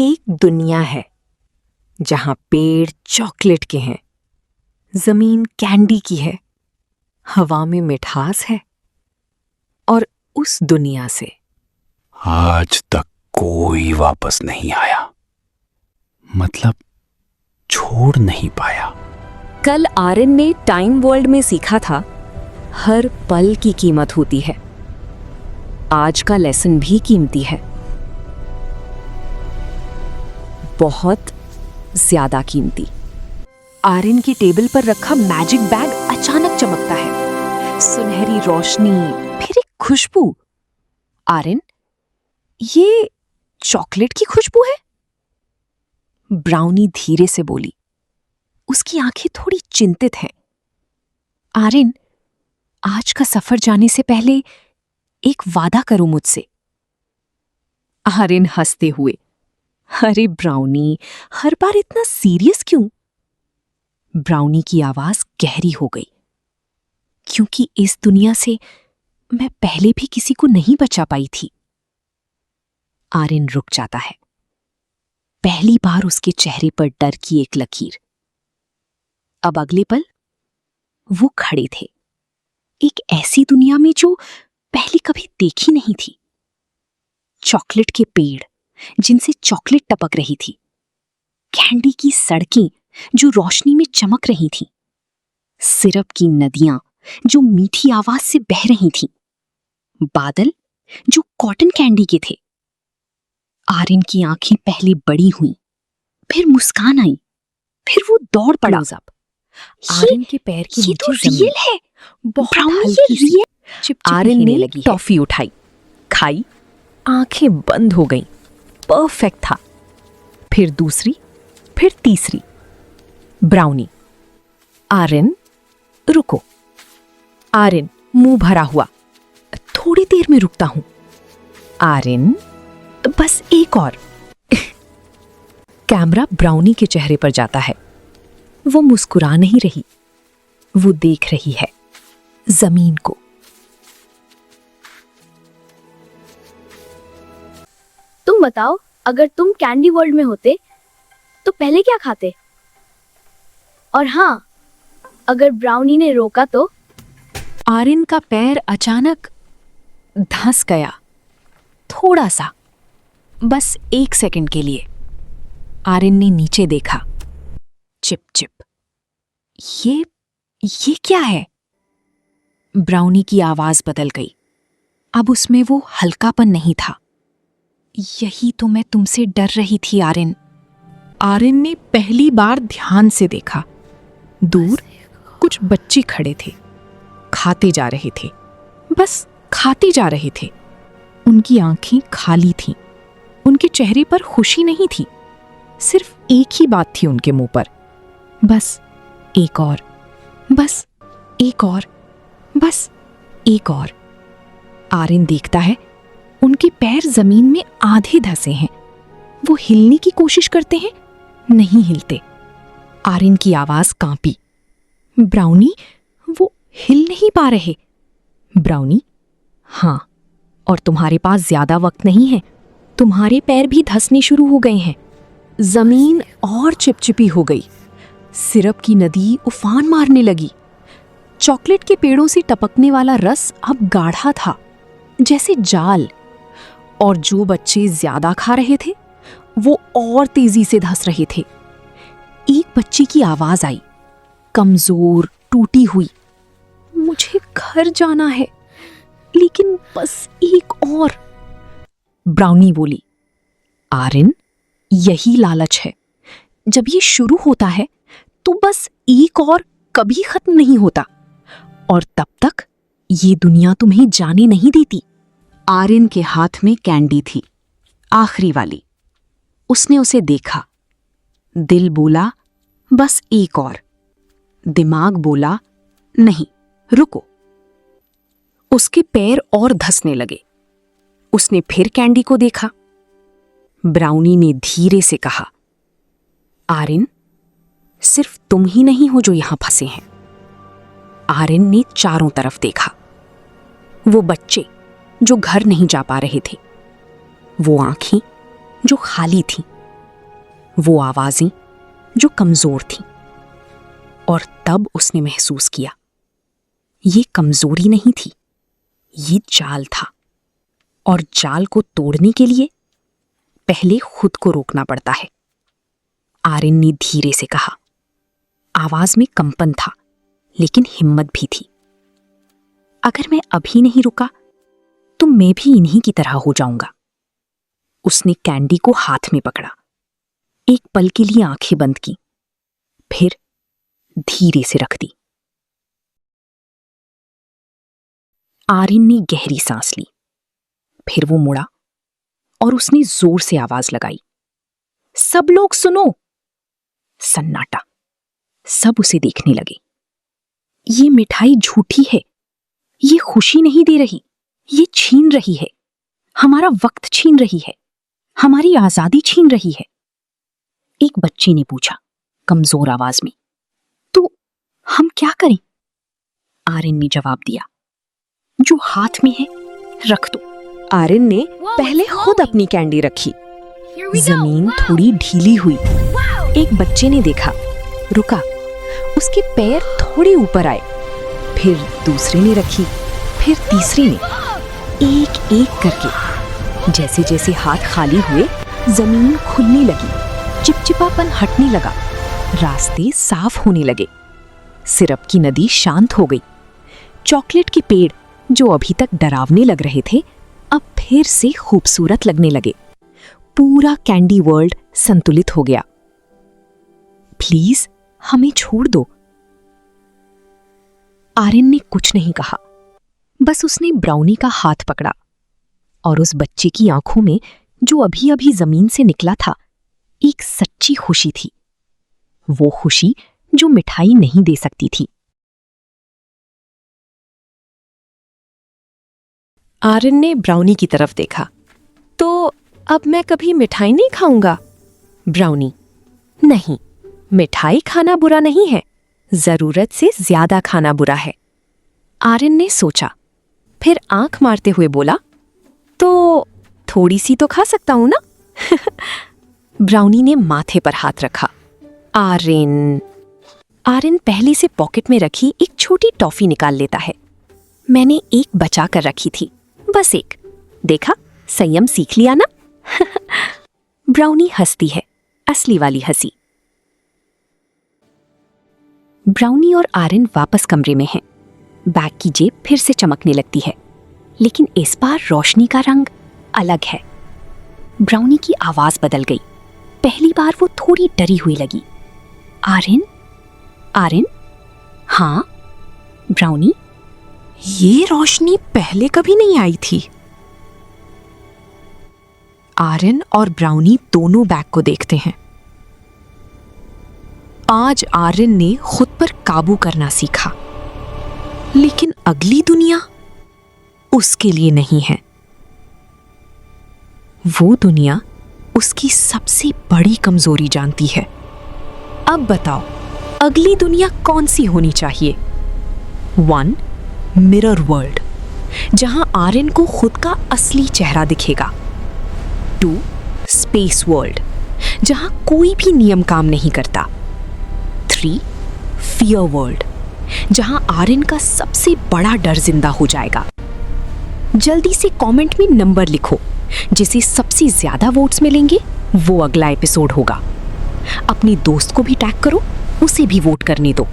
एक दुनिया है जहां पेड़ चॉकलेट के हैं, जमीन कैंडी की है, हवा में मिठास है, और उस दुनिया से आज तक कोई वापस नहीं आया, मतलब छोड़ नहीं पाया। कल आर्यन ने टाइम वर्ल्ड में सीखा था, हर पल की कीमत होती है। आज का लेसन भी कीमती है, बहुत ज्यादा कीमती। आर्यन की टेबल पर रखा मैजिक बैग अचानक चमकता है। सुनहरी रोशनी, फिर एक खुशबू। आर्यन, ये चॉकलेट की खुशबू है? ब्राउनी धीरे से बोली। उसकी आंखें थोड़ी चिंतित हैं। आर्यन, आज का सफर जाने से पहले एक वादा करो मुझसे। आर्यन हंसते हुए, अरे ब्राउनी, हर बार इतना सीरियस क्यों? ब्राउनी की आवाज गहरी हो गई। क्योंकि इस दुनिया से मैं पहले भी किसी को नहीं बचा पाई थी। आर्यन रुक जाता है। पहली बार उसके चेहरे पर डर की एक लकीर। अब अगले पल वो खड़े थे, एक ऐसी दुनिया में जो पहले कभी देखी नहीं थी। चॉकलेट के पेड़ जिनसे चॉकलेट टपक रही थी, कैंडी की सड़कें जो रोशनी में चमक रही थीं, सिरप की नदियां जो मीठी आवाज से बह रही थीं, बादल जो कॉटन कैंडी के थे। आर्यन की आंखें पहले बड़ी हुईं, फिर मुस्कान आई, फिर वो दौड़ पड़ा। आर्यन के पैर के नीचे जमीन है, बहुत हल्की सी। आर्यन ने टॉफी उठाई, खाई, आंखें बंद हो गईं। परफेक्ट था। फिर दूसरी, फिर तीसरी। ब्राउनी, आर्यन रुको। आर्यन मुंह भरा हुआ, थोड़ी देर में रुकता हूं। आर्यन, बस एक और। कैमरा ब्राउनी के चेहरे पर जाता है। वो मुस्कुरा नहीं रही, वो देख रही है जमीन को। तुम बताओ, अगर तुम कैंडी वर्ल्ड में होते तो पहले क्या खाते? और हाँ, अगर ब्राउनी ने रोका तो? आर्यन का पैर अचानक धंस गया, थोड़ा सा, बस 1 सेकंड के लिए। आर्यन ने नीचे देखा। Chip chip. ये क्या है? ब्राउनी की आवाज बदल गई। अब उसमें वो हल्कापन नहीं था। यही तो मैं तुमसे डर रही थी आर्यन। आर्यन ने पहली बार ध्यान से देखा। दूर कुछ बच्चे खड़े थे, खाते जा रहे थे, बस खाते जा रहे थे। उनकी आंखें खाली थीं, उनके चेहरे पर खुशी नहीं थी। सिर्फ एक ही बात थी उनके मुंह पर, बस एक और, बस एक और, बस एक और। आर्यन देखता है, उनके पैर जमीन में आधे धंसे हैं। वो हिलने की कोशिश करते हैं, नहीं हिलते। आर्यन की आवाज कांपी। ब्राउनी, वो हिल नहीं पा रहे। ब्राउनी, हाँ, और तुम्हारे पास ज्यादा वक्त नहीं है। तुम्हारे पैर भी धंसने शुरू हो गए हैं। जमीन और चिपचिपी हो गई। सिरप की नदी उफान मारने लगी। चॉकलेट के पेड़ों से टपकने वाला रस अब गाढ़ा था, जैसे जाल। और जो बच्चे ज्यादा खा रहे थे, वो और तेजी से धंस रहे थे। एक बच्चे की आवाज आई, कमजोर, टूटी हुई, मुझे घर जाना है, लेकिन बस एक और। ब्राउनी बोली, आर्यन, यही लालच है। जब ये शुरू होता है तो बस एक और कभी खत्म नहीं होता, और तब तक ये दुनिया तुम्हें जाने नहीं देती। आर्यन के हाथ में कैंडी थी, आखिरी वाली। उसने उसे देखा। दिल बोला, बस एक और। दिमाग बोला, नहीं, रुको। उसके पैर और धंसने लगे। उसने फिर कैंडी को देखा। ब्राउनी ने धीरे से कहा, आर्यन, सिर्फ तुम ही नहीं हो जो यहां फंसे हैं। आर्यन ने चारों तरफ देखा। वो बच्चे जो घर नहीं जा पा रहे थे, वो आंखें जो खाली थीं, वो आवाजें जो कमजोर थीं। और तब उसने महसूस किया, ये कमजोरी नहीं थी, ये जाल था। और जाल को तोड़ने के लिए पहले खुद को रोकना पड़ता है। आर्यन ने धीरे से कहा। आवाज में कंपन था, लेकिन हिम्मत भी थी। अगर मैं अभी नहीं रुका तो मैं भी इन्हीं की तरह हो जाऊंगा। उसने कैंडी को हाथ में पकड़ा, एक पल के लिए आंखें बंद की, फिर धीरे से रख दी। आर्यन ने गहरी सांस ली, फिर वो मुड़ा और उसने जोर से आवाज लगाई, सब लोग सुनो। सन्नाटा। सब उसे देखने लगे। ये मिठाई झूठी है, ये खुशी नहीं दे रही, ये छीन रही है, हमारा वक्त छीन रही है, हमारी आजादी छीन रही है। एक बच्चे ने पूछा कमजोर आवाज में, तो हम क्या करें? आर्यन ने जवाब दिया, जो हाथ में है रख दो। आर्यन ने पहले खुद अपनी कैंडी रखी। जमीन थोड़ी ढीली हुई। एक बच्चे ने देखा, रुका, उसके पैर थोड़े ऊपर आए। फिर दूसरे ने रखी, फिर तीसरे ने, एक एक करके। जैसे जैसे हाथ खाली हुए, जमीन खुलने लगी, चिपचिपापन हटने लगा, रास्ते साफ होने लगे। सिरप की नदी शांत हो गई। चॉकलेट के पेड़ जो अभी तक डरावने लग रहे थे, अब फिर से खूबसूरत लगने लगे। पूरा कैंडी वर्ल्ड संतुलित हो गया। प्लीज हमें छोड़ दो। आर्यन ने कुछ नहीं कहा, बस उसने ब्राउनी का हाथ पकड़ा और उस बच्चे की आंखों में, जो अभी अभी जमीन से निकला था, एक सच्ची खुशी थी। वो खुशी जो मिठाई नहीं दे सकती थी। आर्यन ने ब्राउनी की तरफ देखा। तो अब मैं कभी मिठाई नहीं खाऊंगा? ब्राउनी, नहीं, मिठाई खाना बुरा नहीं है, जरूरत से ज्यादा खाना बुरा है। आर्यन ने सोचा, फिर आंख मारते हुए बोला, तो थोड़ी सी तो खा सकता हूं ना? ब्राउनी ने माथे पर हाथ रखा। आर्यन पहले से पॉकेट में रखी एक छोटी टॉफी निकाल लेता है। मैंने एक बचा कर रखी थी, बस एक। देखा, संयम सीख लिया ना? ब्राउनी हंसती है, असली वाली हंसी। ब्राउनी और आर्यन वापस कमरे में हैं। बैग की जेब फिर से चमकने लगती है, लेकिन इस बार रोशनी का रंग अलग है। ब्राउनी की आवाज बदल गई। पहली बार वो थोड़ी डरी हुई लगी। आर्यन? आर्यन? हाँ? ब्राउनी? ये रोशनी पहले कभी नहीं आई थी। आर्यन और ब्राउनी दोनों बैग को देखते हैं। आज आर्यन ने खुद पर काबू करना सीखा, लेकिन अगली दुनिया उसके लिए नहीं है। वो दुनिया उसकी सबसे बड़ी कमजोरी जानती है। अब बताओ, अगली दुनिया कौन सी होनी चाहिए? 1. मिरर वर्ल्ड, जहां आर्यन को खुद का असली चेहरा दिखेगा। 2. स्पेस वर्ल्ड, जहां कोई भी नियम काम नहीं करता। 3. फियर वर्ल्ड, जहां आर्यन का सबसे बड़ा डर जिंदा हो जाएगा। जल्दी से कमेंट में नंबर लिखो, जिसे सबसे ज्यादा वोट्स मिलेंगे वो अगला एपिसोड होगा। अपने दोस्त को भी टैग करो, उसे भी वोट करने दो।